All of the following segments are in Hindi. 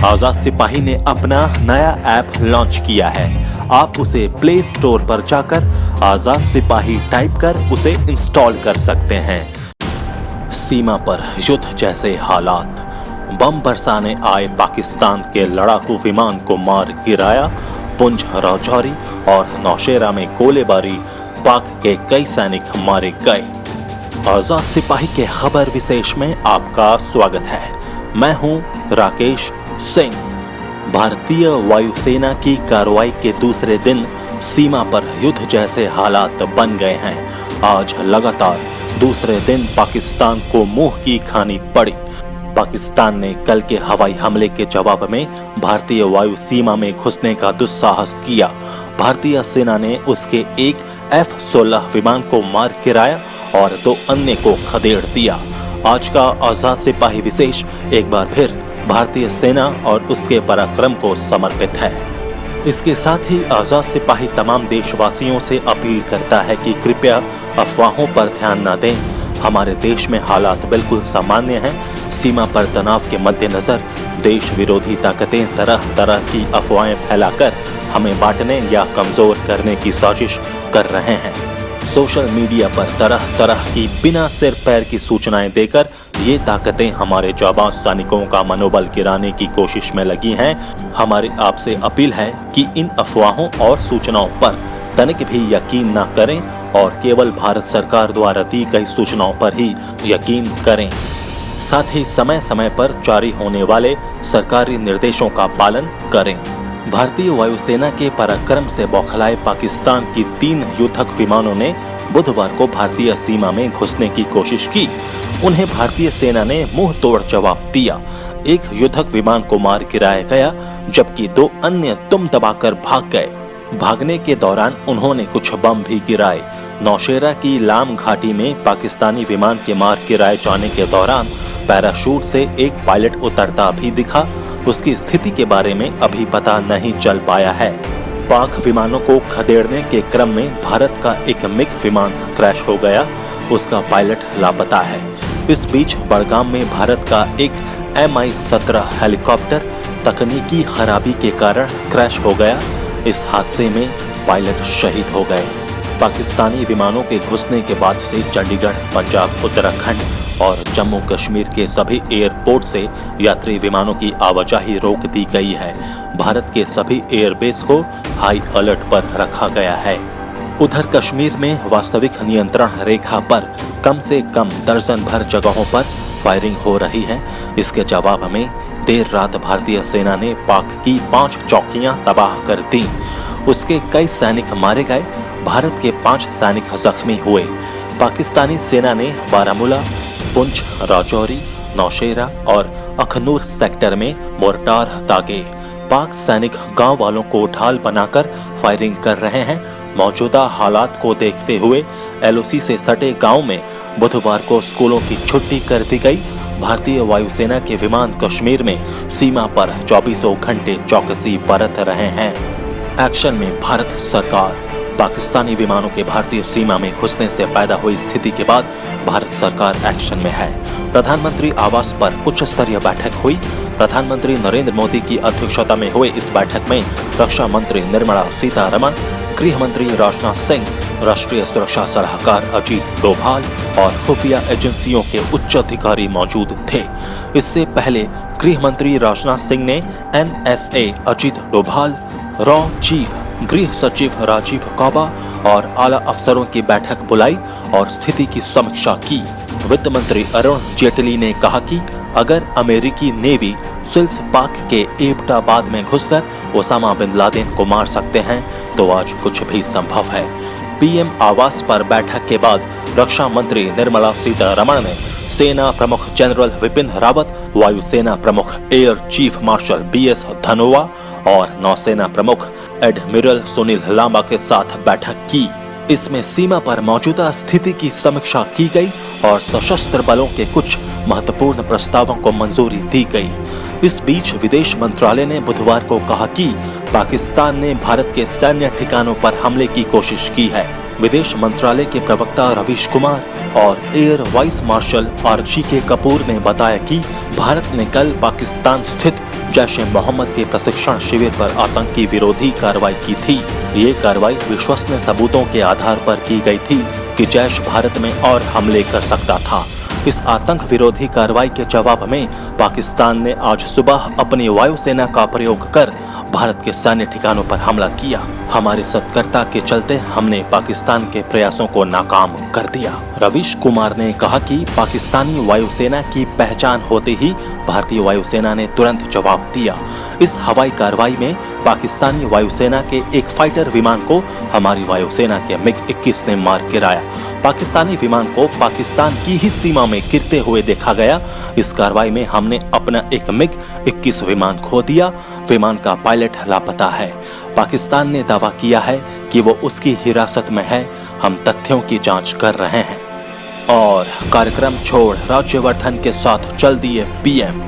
आजाद सिपाही ने अपना नया ऐप लॉन्च किया है। आप उसे प्ले स्टोर पर जाकर आजाद सिपाही टाइप कर उसे इंस्टॉल कर सकते हैं। सीमा पर युद्ध जैसे हालात, बम बरसाने आए पाकिस्तान के लड़ाकू विमान को मार गिराया। पुंछ, राजौरी और नौशेरा में गोलीबारी, पाक के कई सैनिक मारे गए। आजाद सिपाही के खबर विशेष में आपका स्वागत है। मैं हूं राकेश सिंह। भारतीय वायुसेना की कार्रवाई के दूसरे दिन सीमा पर युद्ध जैसे हालात बन गए हैं। आज लगातार दूसरे दिन पाकिस्तान को मुंह की खानी पड़ी। पाकिस्तान ने कल के हवाई हमले के जवाब में भारतीय वायु सीमा में घुसने का दुस्साहस किया। भारतीय सेना ने उसके एक F-16 विमान को मार गिराया और 2 अन्य को खदेड़ दिया। आज का आजाद सिपाही विशेष एक बार फिर भारतीय सेना और उसके पराक्रम को समर्पित है। इसके साथ ही आजाद सिपाही तमाम देशवासियों से अपील करता है कि कृपया अफवाहों पर ध्यान न दें। हमारे देश में हालात बिल्कुल सामान्य हैं। सीमा पर तनाव के मद्देनजर देश विरोधी ताकतें तरह तरह की अफवाहें फैलाकर हमें बांटने या कमजोर करने की साजिश कर रहे हैं। सोशल मीडिया पर तरह तरह की बिना सिर पैर की सूचनाएं देकर ये ताकतें हमारे जाबाज सैनिकों का मनोबल गिराने की कोशिश में लगी हैं। हमारी आपसे अपील है कि इन अफवाहों और सूचनाओं पर तनिक भी यकीन न करें और केवल भारत सरकार द्वारा दी गई सूचनाओं पर ही यकीन करें। साथ ही समय समय पर जारी होने वाले सरकारी निर्देशों का पालन करें। भारतीय वायुसेना के पराक्रम से बौखलाए पाकिस्तान की 3 युद्धक विमानों ने बुधवार को भारतीय सीमा में घुसने की कोशिश की। उन्हें भारतीय सेना ने मुंह तोड़ जवाब दिया। एक युद्धक विमान को मार गिराया गया जबकि 2 अन्य दुम दबाकर भाग गए। भागने के दौरान उन्होंने कुछ बम भी गिराए। नौशेरा की लाम घाटी में पाकिस्तानी विमान के मार गिराए जाने के दौरान पैराशूट से एक पायलट उतरता भी दिखा। उसकी स्थिति के बारे में अभी पता नहीं चल पाया है। पाक विमानों को खदेड़ने के क्रम में भारत का एक मिग विमान क्रैश हो गया। उसका पायलट लापता है। इस बीच बड़गाम में भारत का एक Mi-17 हेलीकॉप्टर तकनीकी खराबी के कारण क्रैश हो गया। इस हादसे में पायलट शहीद हो गए। पाकिस्तानी विमानों के घुसने के बाद से चंडीगढ़, पंजाब, उत्तराखंड और जम्मू कश्मीर के सभी एयरपोर्ट से यात्री विमानों की आवाजाही रोक दी गई है। भारत के सभी एयरबेस को हाई अलर्ट पर रखा गया है। उधर कश्मीर में वास्तविक नियंत्रण रेखा पर कम से कम दर्जन भर जगहों पर फायरिंग हो रही है। इसके जवाब में देर रात भारतीय सेना ने पाक की 5 चौकियां तबाह कर दी। उसके कई सैनिक मारे गए। भारत के 5 सैनिक जख्मी हुए। पाकिस्तानी सेना ने बारामूला, पुंछ, राजौरी, नौशेरा और अखनूर सेक्टर में मोर्टार दागे। पाक सैनिक गांव वालों को ढाल बनाकर फायरिंग कर रहे हैं। मौजूदा हालात को देखते हुए LOC से सटे गांव में बुधवार को स्कूलों की छुट्टी कर दी गई। भारतीय वायुसेना के विमान कश्मीर में सीमा पर 24 घंटे चौकसी बरत रहे हैं। एक्शन में भारत सरकार। पाकिस्तानी विमानों के भारतीय सीमा में घुसने से पैदा हुई स्थिति के बाद भारत सरकार एक्शन में है। प्रधानमंत्री आवास पर उच्च स्तरीय बैठक हुई। प्रधानमंत्री नरेंद्र मोदी की अध्यक्षता में हुए इस बैठक में रक्षा मंत्री निर्मला सीतारमण, गृह मंत्री राजनाथ सिंह, राष्ट्रीय सुरक्षा सलाहकार अजीत डोभाल और खुफिया एजेंसियों के उच्च अधिकारी मौजूद थे। इससे पहले गृह मंत्री राजनाथ सिंह ने NSA Ajit Doval, raw chief गृह सचिव राजीव गौबा और आला अफसरों की बैठक बुलाई और स्थिति की समीक्षा की। वित्त मंत्री अरुण जेटली ने कहा कि अगर अमेरिकी नेवी सिल्स पाक के एबटाबाद में घुसकर ओसामा बिन लादेन को मार सकते हैं तो आज कुछ भी संभव है। PM आवास पर बैठक के बाद रक्षा मंत्री निर्मला सीतारमण ने सेना प्रमुख जनरल विपिन रावत, वायुसेना प्रमुख air chief marshal BS Dhanoa और नौसेना प्रमुख एडमिरल सुनील लांबा के साथ बैठक की। इसमें सीमा पर मौजूदा स्थिति की समीक्षा की गई और सशस्त्र बलों के कुछ महत्वपूर्ण प्रस्तावों को मंजूरी दी गई। इस बीच विदेश मंत्रालय ने बुधवार को कहा कि पाकिस्तान ने भारत के सैन्य ठिकानों पर हमले की कोशिश की है। विदेश मंत्रालय के प्रवक्ता रवीश कुमार और air vice marshal RGK Kapoor ने बताया कि भारत ने कल पाकिस्तान स्थित जैश ए मोहम्मद के प्रशिक्षण शिविर पर आतंकी विरोधी कार्रवाई की थी। ये कार्रवाई विश्वसनीय सबूतों के आधार पर की गई थी कि जैश भारत में और हमले कर सकता था। इस आतंक विरोधी कार्रवाई के जवाब में पाकिस्तान ने आज सुबह अपनी वायुसेना का प्रयोग कर भारत के सैन्य ठिकानों पर हमला किया। हमारी सतर्कता के चलते हमने पाकिस्तान के प्रयासों को नाकाम कर दिया। रवीश कुमार ने कहा कि पाकिस्तानी वायुसेना की पहचान होते ही भारतीय वायुसेना ने तुरंत जवाब दिया। इस हवाई कार्रवाई में पाकिस्तानी वायुसेना के एक फाइटर विमान को हमारी वायुसेना के MiG-21 ने मार गिराया। पाकिस्तानी विमान को पाकिस्तान की ही सीमा में गिरते हुए देखा गया। इस कार्रवाई में हमने अपना एक MiG-21 विमान खो दिया। विमान का पायलट लापता है। पाकिस्तान ने दावा किया है कि वो उसकी हिरासत में है। हम तथ्यों की जांच कर रहे हैं। और कार्यक्रम छोड़ राज्यवर्धन के साथ चल दिए पीएम।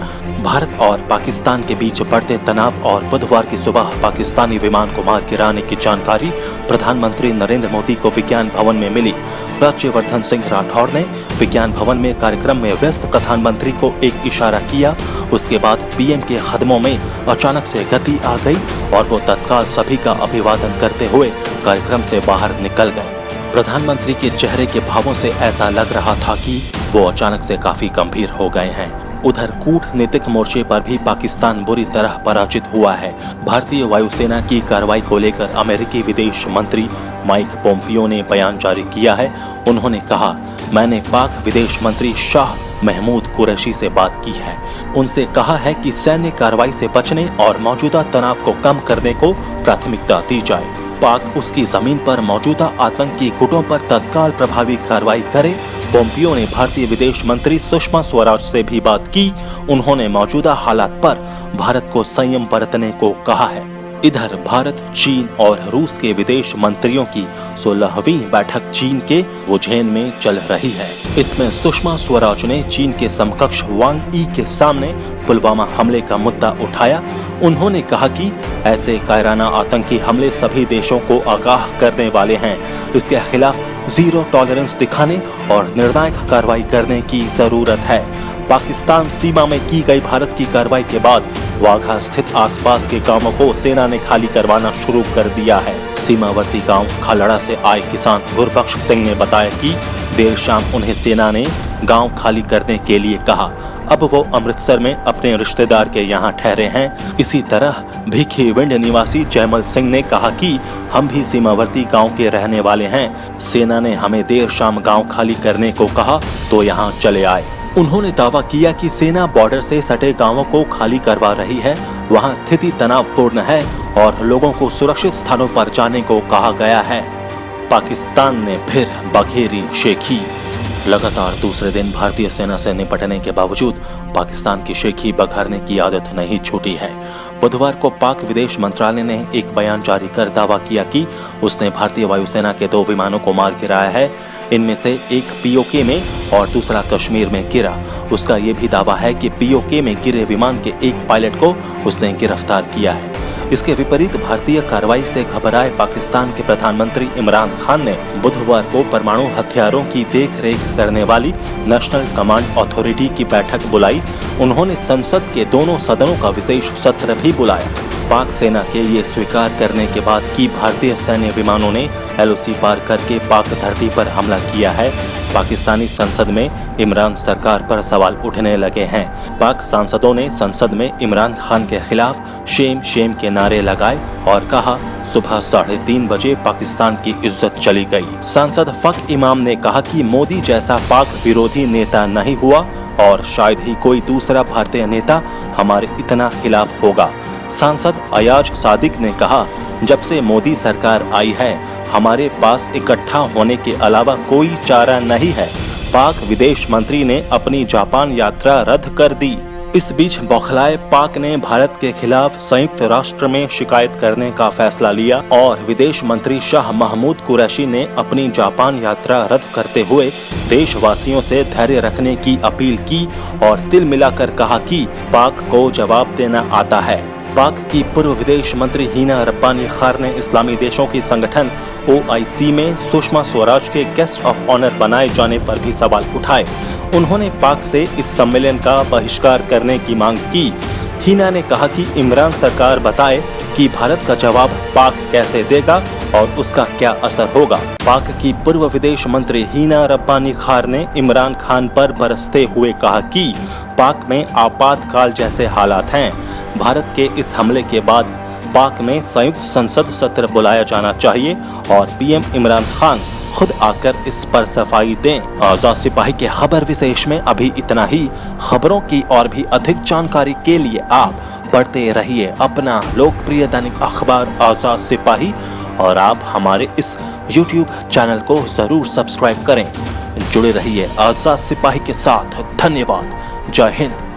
भारत और पाकिस्तान के बीच बढ़ते तनाव और बुधवार की सुबह पाकिस्तानी विमान को मार गिराने की जानकारी प्रधानमंत्री नरेंद्र मोदी को विज्ञान भवन में मिली। राज्यवर्धन सिंह राठौड़ ने विज्ञान भवन में कार्यक्रम में व्यस्त प्रधानमंत्री को एक इशारा किया। उसके बाद पीएम के कदमों में अचानक से गति आ गई और वो तत्काल सभी का अभिवादन करते हुए कार्यक्रम से बाहर निकल गए। प्रधानमंत्री के चेहरे के भावों से ऐसा लग रहा था कि वो अचानक से काफी गंभीर हो गए हैं। उधर कूटनीतिक मोर्चे पर भी पाकिस्तान बुरी तरह पराजित हुआ है। भारतीय वायुसेना की कार्रवाई को लेकर अमेरिकी विदेश मंत्री माइक पोम्पियो ने बयान जारी किया है। उन्होंने कहा, मैंने पाक विदेश मंत्री शाह महमूद कुरैशी से बात की है। उनसे कहा है कि सैन्य कार्रवाई से बचने और मौजूदा तनाव को कम करने को प्राथमिकता दी जाए। पाक उसकी जमीन पर मौजूदा आतंकी गुटों पर तत्काल प्रभावी कार्रवाई करे। पोम्पियो ने भारतीय विदेश मंत्री सुषमा स्वराज से भी बात की। उन्होंने मौजूदा हालात पर भारत को संयम बरतने को कहा है। इधर भारत, चीन और रूस के विदेश मंत्रियों की 16वीं बैठक चीन के वुझेन में चल रही है। इसमें सुषमा स्वराज ने चीन के समकक्ष वांग यी के सामने पुलवामा हमले का मुद्दा उठाया। उन्होंने कहा कि ऐसे कायराना आतंकी हमले सभी देशों को आगाह करने वाले हैं। इसके खिलाफ जीरो टॉलरेंस दिखाने और निर्णायक कार्रवाई करने की जरूरत है। पाकिस्तान सीमा में की गई भारत की कार्रवाई के बाद वाघा स्थित आसपास के गांवों को सेना ने खाली करवाना शुरू कर दिया है। सीमावर्ती गांव खालड़ा से आए किसान गुरबख्श सिंह ने बताया कि देर शाम उन्हें सेना ने गांव खाली करने के लिए कहा। अब वो अमृतसर में अपने रिश्तेदार के यहाँ ठहरे हैं। इसी तरह भीखी विंड निवासी जयमल सिंह ने कहा कि हम भी सीमावर्ती गांव के रहने वाले हैं। सेना ने हमें देर शाम गांव खाली करने को कहा तो यहाँ चले आए। उन्होंने दावा किया कि सेना बॉर्डर से सटे गांवों को खाली करवा रही है। वहां स्थिति तनावपूर्ण है और लोगों को सुरक्षित स्थानों पर जाने को कहा गया है। पाकिस्तान ने फिर बखेरी शेखी। लगातार दूसरे दिन भारतीय सेना से निपटने के बावजूद पाकिस्तान की शेखी बघारने की आदत नहीं छूटी है। बुधवार को पाक विदेश मंत्रालय ने एक बयान जारी कर दावा किया कि उसने भारतीय वायुसेना के 2 विमानों को मार गिराया है। इनमें से एक पीओके में और दूसरा कश्मीर में गिरा। उसका ये भी दावा है कि पीओके में गिरे विमान के एक पायलट को उसने गिरफ्तार किया है। इसके विपरीत भारतीय कार्रवाई से घबराए पाकिस्तान के प्रधानमंत्री इमरान खान ने बुधवार को परमाणु हथियारों की देखरेख करने वाली नेशनल कमांड अथॉरिटी की बैठक बुलाई। उन्होंने संसद के दोनों सदनों का विशेष सत्र भी बुलाया। पाक सेना के ये स्वीकार करने के बाद कि भारतीय सैन्य विमानों ने एलओसी पार करके पाक धरती पर हमला किया है, पाकिस्तानी संसद में इमरान सरकार पर सवाल उठने लगे हैं। पाक सांसदों ने संसद में इमरान खान के खिलाफ शेम शेम के नारे लगाए और कहा, सुबह 3:30 बजे पाकिस्तान की इज्जत चली गई। सांसद फक इमाम ने कहा कि मोदी जैसा पाक विरोधी नेता नहीं हुआ और शायद ही कोई दूसरा भारतीय नेता हमारे इतना खिलाफ होगा। सांसद अयाज सादिक ने कहा, जब से मोदी सरकार आई है हमारे पास इकट्ठा होने के अलावा कोई चारा नहीं है। पाक विदेश मंत्री ने अपनी जापान यात्रा रद्द कर दी। इस बीच बौखलाए पाक ने भारत के खिलाफ संयुक्त राष्ट्र में शिकायत करने का फैसला लिया और विदेश मंत्री शाह महमूद कुरैशी ने अपनी जापान यात्रा रद्द करते हुए देशवासियों से धैर्य रखने की अपील की और दिल मिलाकर कहा कि पाक को जवाब देना आता है। पाक की पूर्व विदेश मंत्री हिना रब्बानी खार ने इस्लामी देशों की संगठन OIC में सुषमा स्वराज के गेस्ट ऑफ ऑनर बनाए जाने पर भी सवाल उठाए। उन्होंने पाक से इस सम्मेलन का बहिष्कार करने की मांग की। हिना ने कहा कि इमरान सरकार बताए कि भारत का जवाब पाक कैसे देगा और उसका क्या असर होगा। पाक की पूर्व विदेश मंत्री हिना रब्बानी खार ने इमरान खान पर बरसते हुए कहा कि पाक में आपातकाल जैसे हालात हैं। भारत के इस हमले के बाद पाक में संयुक्त संसद सत्र बुलाया जाना चाहिए और पीएम इमरान खान खुद आकर इस पर सफाई दें। आजाद सिपाही के खबर विशेष में अभी इतना ही। खबरों की और भी अधिक जानकारी के लिए आप पढ़ते रहिए अपना लोकप्रिय दैनिक अखबार आजाद सिपाही और आप हमारे इस YouTube चैनल को जरूर सब्सक्राइब करें। जुड़े रहिए आजाद सिपाही के साथ। धन्यवाद। जय हिंद।